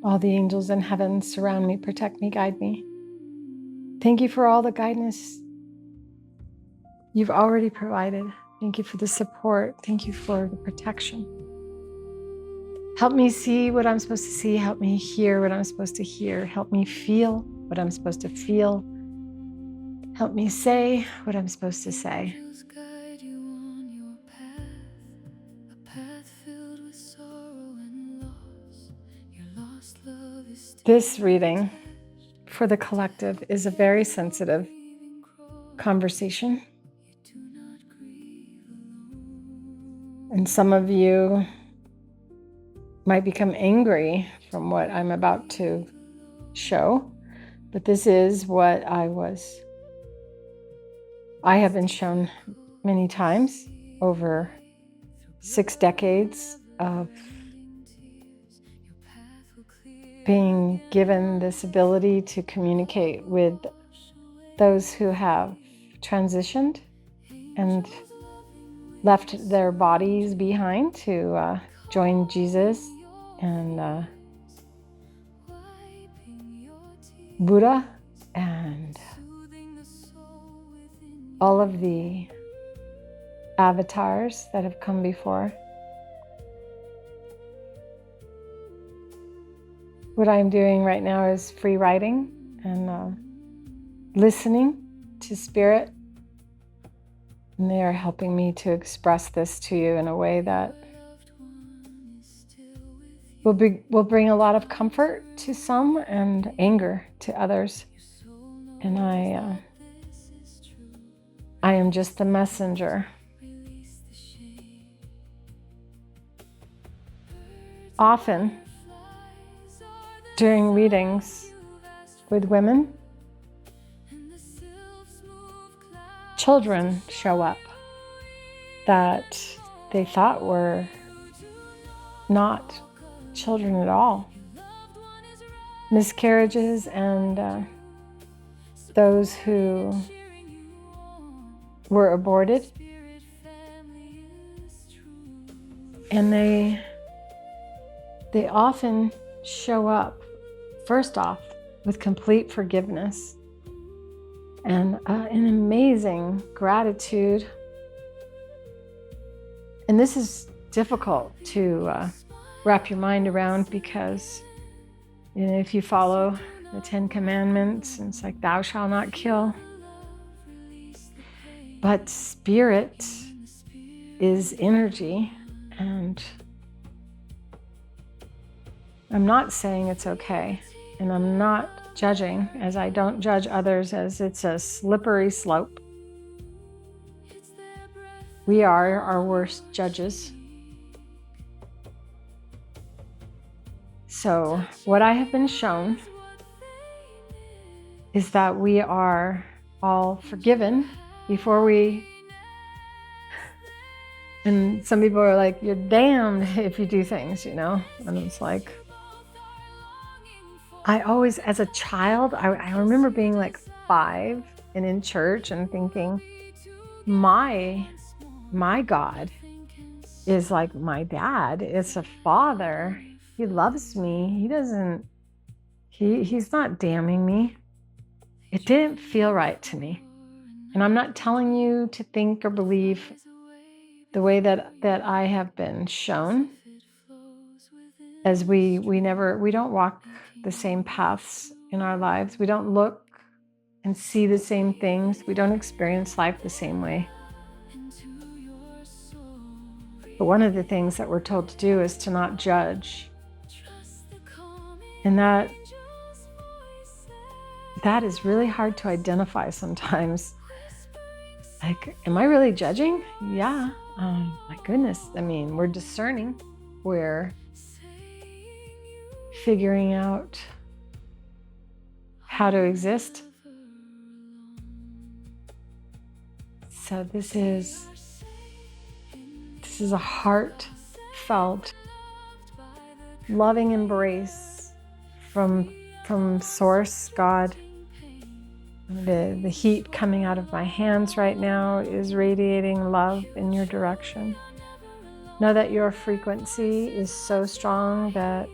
All the angels in heaven surround me, protect me, guide me. Thank you for all the guidance you've already provided. Thank you for the support. Thank you for the protection. Help me see what I'm supposed to see. Help me hear what I'm supposed to hear. Help me feel what I'm supposed to feel. Help me say what I'm supposed to say. This reading for the collective is a very sensitive conversation. And some of you might become angry from what I'm about to show, but this is what I have been shown many times over 6 decades of being given this ability to communicate with those who have transitioned and left their bodies behind to join Jesus and Buddha and all of the avatars that have come before. What I'm doing right now is free writing and listening to Spirit. And they are helping me to express this to you in a way that will bring a lot of comfort to some and anger to others. And I am just the messenger. Often, during readings with women, children show up that they thought were not children at all. Miscarriages and those who were aborted. And they often show up, first off, with complete forgiveness and an amazing gratitude. And this is difficult to wrap your mind around because if you follow the 10 Commandments, and it's like, thou shalt not kill. But spirit is energy, and I'm not saying it's okay, and I'm not judging, as I don't judge others, as it's a slippery slope. We are our worst judges. So what I have been shown is that we are all forgiven before we, and some people are like, you're damned if you do things, and it's like, I always, as a child, I remember being like 5 and in church and thinking, my God is like my dad. It's a father. He loves me. He's not damning me. It didn't feel right to me. And I'm not telling you to think or believe the way that I have been shown, as we don't walk the same paths in our lives. We don't look and see the same things. We don't experience life the same way. But one of the things that we're told to do is to not judge. And that is really hard to identify sometimes. Like, am I really judging? Yeah. My goodness. I mean, we're discerning. We're figuring out how to exist. So this is a heartfelt, loving embrace from Source, God. The heat coming out of my hands right now is radiating love in your direction. Know that your frequency is so strong that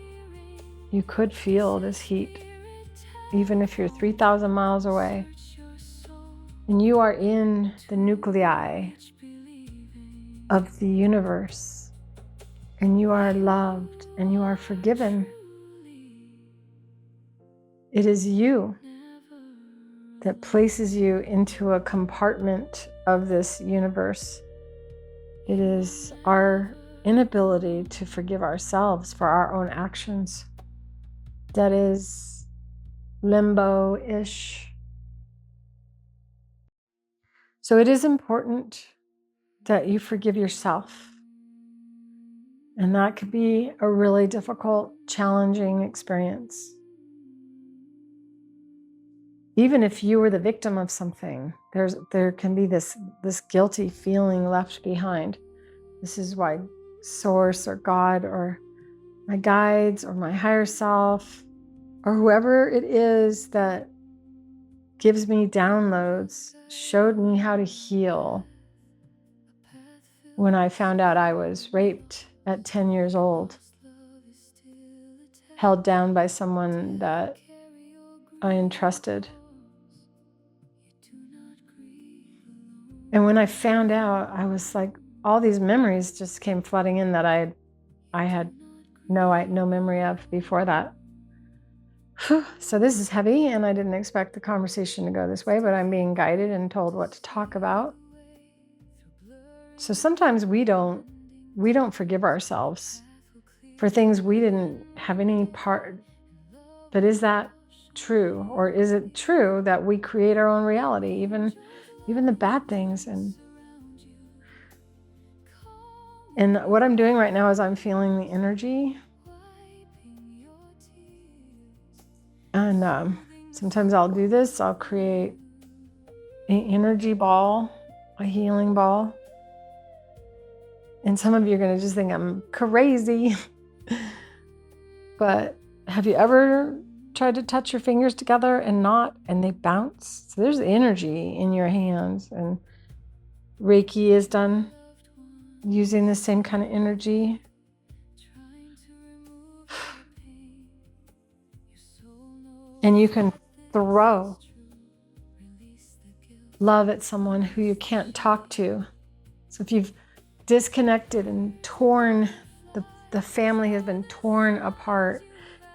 You could feel this heat, even if you're 3,000 miles away. And you are in the nuclei of the universe. And you are loved and you are forgiven. It is you that places you into a compartment of this universe. It is our inability to forgive ourselves for our own actions that is limbo-ish. So it is important that you forgive yourself. And that could be a really difficult, challenging experience. Even if you were the victim of something, there can be this guilty feeling left behind. This is why Source or God or my guides or my higher self or whoever it is that gives me downloads showed me how to heal when I found out I was raped at 10 years old, held down by someone that I entrusted. And when I found out, I was like, all these memories just came flooding in that I had no memory of before that. So this is heavy, and I didn't expect the conversation to go this way, but I'm being guided and told what to talk about. So sometimes we don't forgive ourselves for things we didn't have any part. But is that true? Or is it true that we create our own reality, even the bad things? And what I'm doing right now is I'm feeling the energy. And sometimes I'll do this. I'll create an energy ball, a healing ball. And some of you are going to just think I'm crazy. But have you ever tried to touch your fingers together and they bounce? So there's energy in your hands. And Reiki is done using the same kind of energy. And you can throw love at someone who you can't talk to. So if you've disconnected and torn, the family has been torn apart,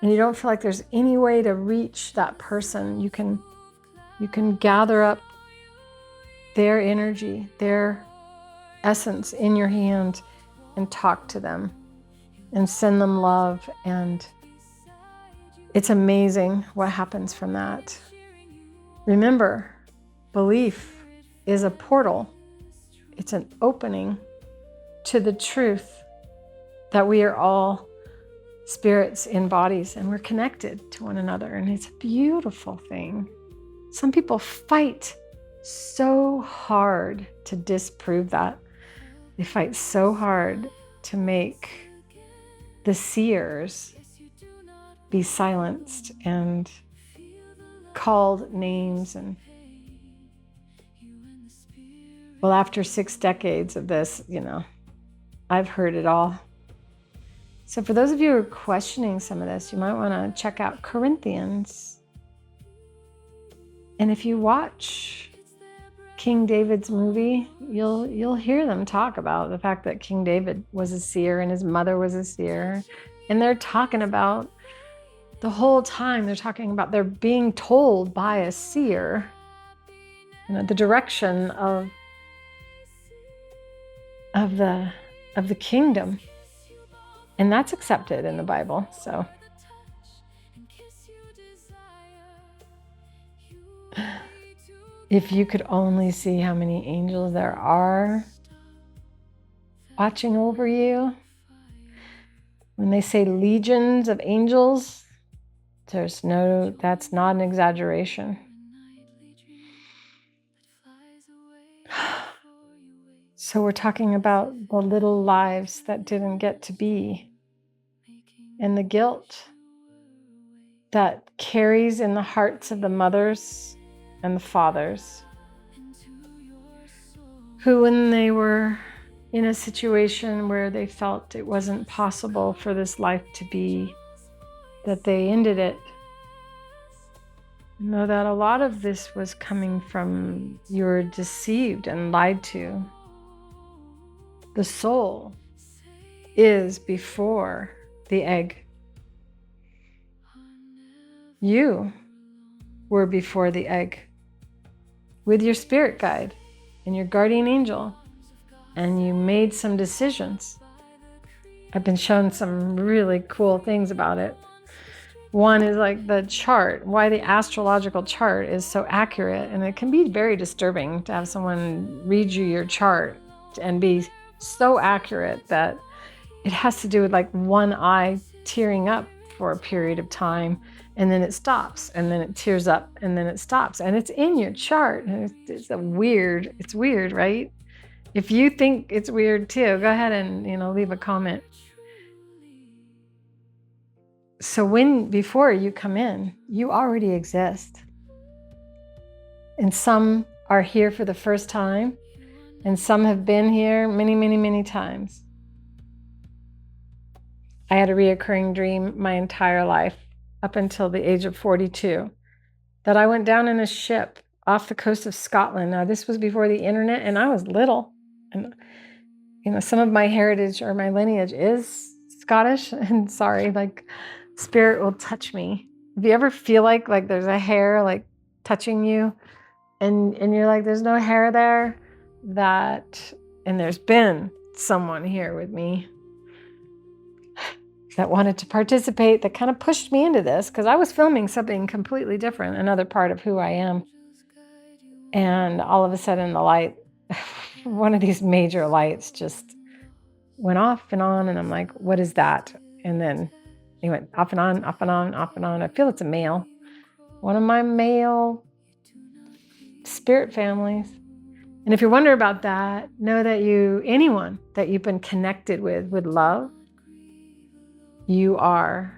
and you don't feel like there's any way to reach that person, you can gather up their energy, their essence in your hand and talk to them and send them love. And it's amazing what happens from that. Remember, belief is a portal. It's an opening to the truth that we are all spirits in bodies and we're connected to one another. And it's a beautiful thing. Some people fight so hard to disprove that. They fight so hard to make the seers be silenced and called names. And well, after 6 decades of this, I've heard it all. So for those of you who are questioning some of this, you might want to check out Corinthians. And if you watch King David's movie, you'll hear them talk about the fact that King David was a seer and his mother was a seer. And they're talking about the whole time, they're being told by a seer, the direction of the kingdom. And that's accepted in the Bible. So if you could only see how many angels there are watching over you. When they say legions of angels, that's not an exaggeration. So we're talking about the little lives that didn't get to be, and the guilt that carries in the hearts of the mothers and the fathers who, when they were in a situation where they felt it wasn't possible for this life to be, that they ended it. Know that a lot of this was coming from you were deceived and lied to. The soul is before the egg. You were before the egg with your spirit guide and your guardian angel, and you made some decisions. I've been shown some really cool things about it. One is like the chart, why the astrological chart is so accurate. And it can be very disturbing to have someone read you your chart and be so accurate that it has to do with like one eye tearing up for a period of time, and then it stops, and then it tears up, and then it stops. And it's in your chart. And it's weird, right? If you think it's weird too, go ahead and, leave a comment. So before you come in, you already exist. And some are here for the first time, and some have been here many, many, many times. I had a reoccurring dream my entire life, up until the age of 42, that I went down in a ship off the coast of Scotland. Now, this was before the internet, and I was little. And, some of my heritage or my lineage is Scottish. And sorry, like, spirit will touch me. If you ever feel like there's a hair like touching you, and you're like, there's no hair there, and there's been someone here with me that wanted to participate, that kind of pushed me into this, because I was filming something completely different, another part of who I am. And all of a sudden the light, one of these major lights just went off and on, and I'm like, what is that? And then it went off and on, off and on, off and on. I feel it's a male, one of my male spirit families. And if you're wondering about that, know that anyone that you've been connected with love, you are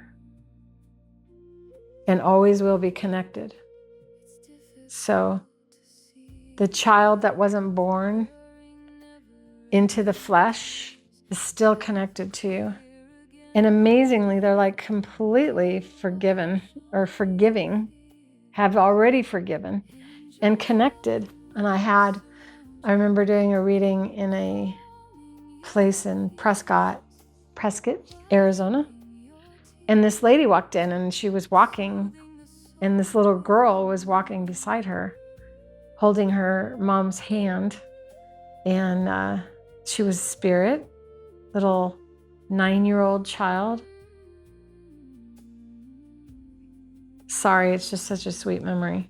and always will be connected. So the child that wasn't born into the flesh is still connected to you. And amazingly, they're like completely forgiven or forgiving, have already forgiven and connected. And I remember doing a reading in a place in Prescott, Arizona. And this lady walked in, and she was walking, and this little girl was walking beside her, holding her mom's hand. And she was spirit, little 9-year-old child. Sorry, it's just such a sweet memory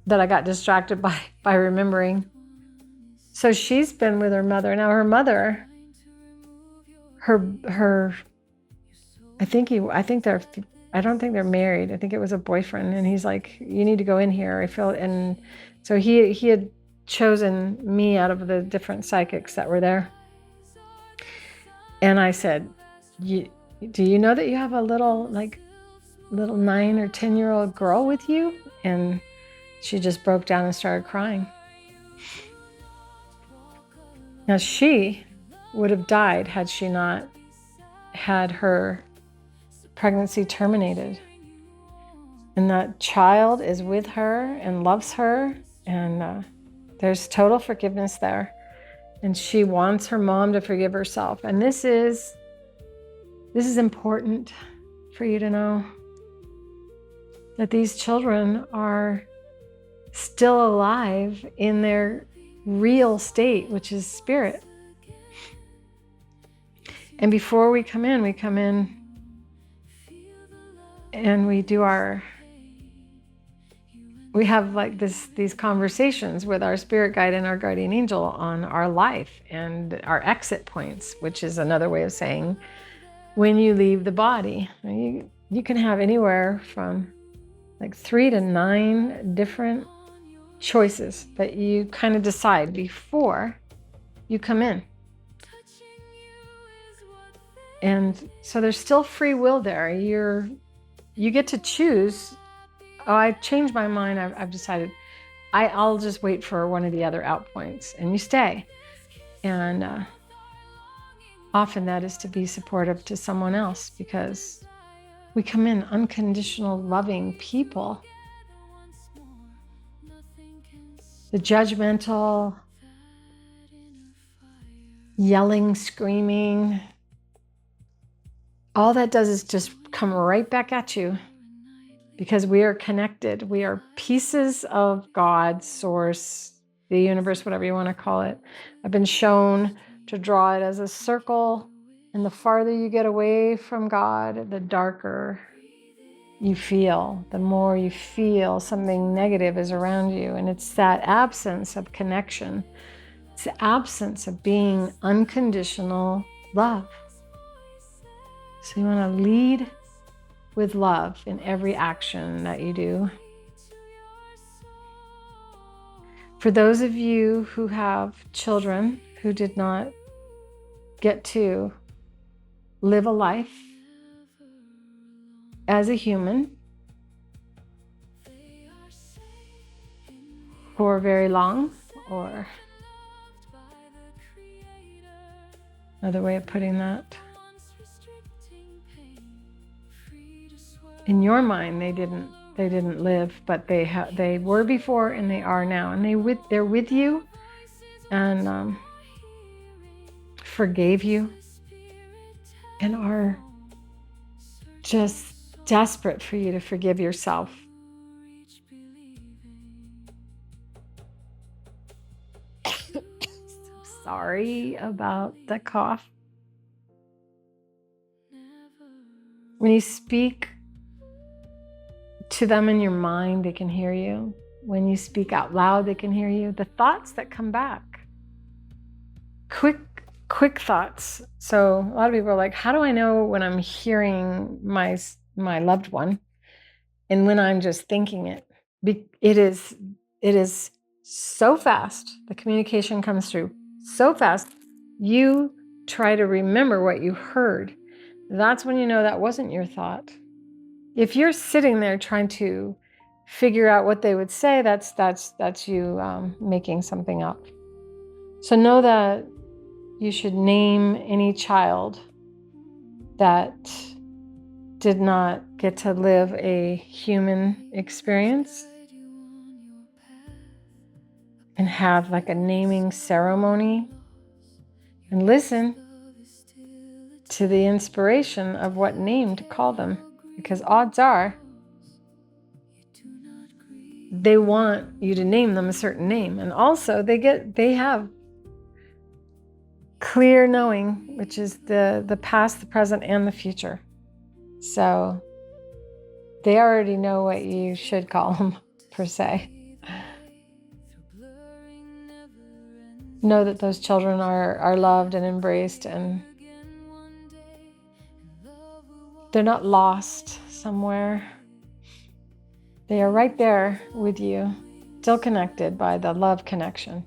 that I got distracted by remembering. So she's been with her mother. Now her mother, I don't think they're married. I think it was a boyfriend, and he's like, you need to go in here. I feel, and so he had chosen me out of the different psychics that were there. And I said, do you know that you have a little 9 or 10-year-old girl with you? And she just broke down and started crying. Now she would have died had she not had her pregnancy terminated. And that child is with her and loves her, and there's total forgiveness there. And she wants her mom to forgive herself. And this is important for you to know, that these children are still alive in their real state, which is spirit. And before we come in and we have like these conversations with our spirit guide and our guardian angel on our life and our exit points, which is another way of saying when you leave the body. You can have anywhere from like 3 to 9 different choices that you kind of decide before you come in. And so there's still free will there. You get to choose. Oh, I changed my mind. I've decided I'll just wait for one of the other out points, and you stay. And often that is to be supportive to someone else, because we come in unconditional, loving people. The judgmental, yelling, screaming, all that does is just come right back at you, because we are connected. We are pieces of God, source, the universe, whatever you want to call it. I've been shown to draw it as a circle, and the farther you get away from God, the darker you feel, the more you feel something negative is around you. And it's that absence of connection. It's the absence of being unconditional love. So you want to lead with love in every action that you do. For those of you who have children who did not get to live a life as a human for very long, or another way of putting that, in your mind they didn't live, but they were before and they are now, and they're with you and forgave you and are just desperate for you to forgive yourself. So sorry about the cough. When you speak to them in your mind, they can hear you. When you speak out loud, they can hear you. The thoughts that come back, quick thoughts. So a lot of people are like, how do I know when I'm hearing my loved one and when I'm just thinking it? It is so fast. The communication comes through so fast. You try to remember what you heard. That's when you know that wasn't your thought. If you're sitting there trying to figure out what they would say, that's you making something up. So know that you should name any child that did not get to live a human experience and have like a naming ceremony, and listen to the inspiration of what name to call them, because odds are they want you to name them a certain name. And also they have clear knowing, which is the past, the present, and the future. So they already know what you should call them, per se. Know that those children are loved and embraced, and they're not lost somewhere. They are right there with you, still connected by the love connection.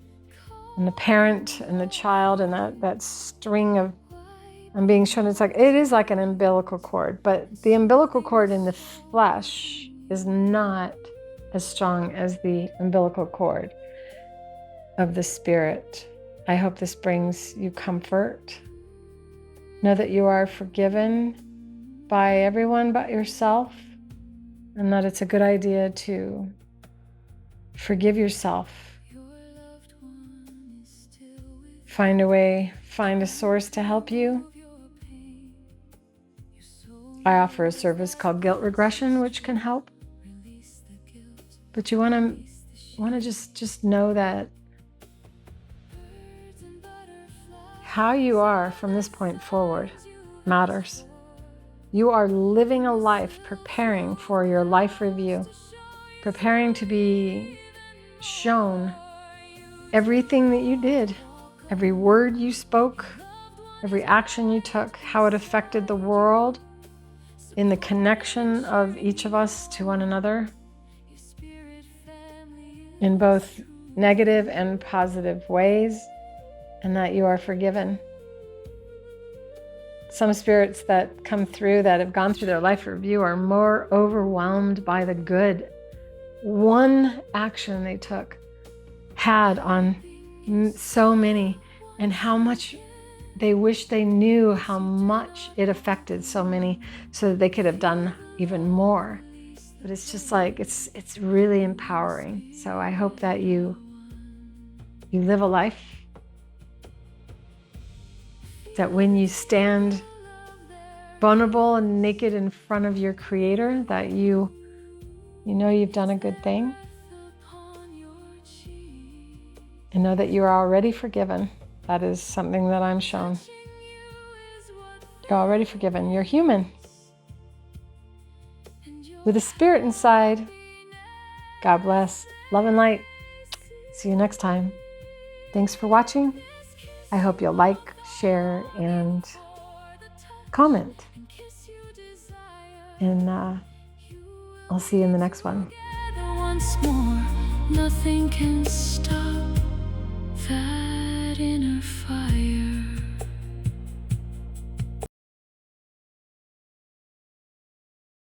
And the parent and the child and that string of, I'm being shown, it is like an umbilical cord, but the umbilical cord in the flesh is not as strong as the umbilical cord of the spirit. I hope this brings you comfort. Know that you are forgiven by everyone but yourself, and that it's a good idea to forgive yourself. Find a way, find a source to help you. I offer a service called guilt regression, which can help. But you want to just know that how you are from this point forward matters. You are living a life preparing for your life review, preparing to be shown everything that you did, every word you spoke, every action you took, how it affected the world, in the connection of each of us to one another, in both negative and positive ways, and that you are forgiven. Some spirits that come through that have gone through their life review are more overwhelmed by the good one action they took had on so many, and how much they wish they knew how much it affected so many so that they could have done even more. But it's just like, it's really empowering. So I hope that you live a life that when you stand vulnerable and naked in front of your Creator, that you know you've done a good thing. And know that you are already forgiven. That is something that I'm shown. You're already forgiven. You're human. With a spirit inside. God bless. Love and light. See you next time. Thanks for watching. I hope you'll like, share, and comment. And I'll see you in the next one. Once more, nothing can stop.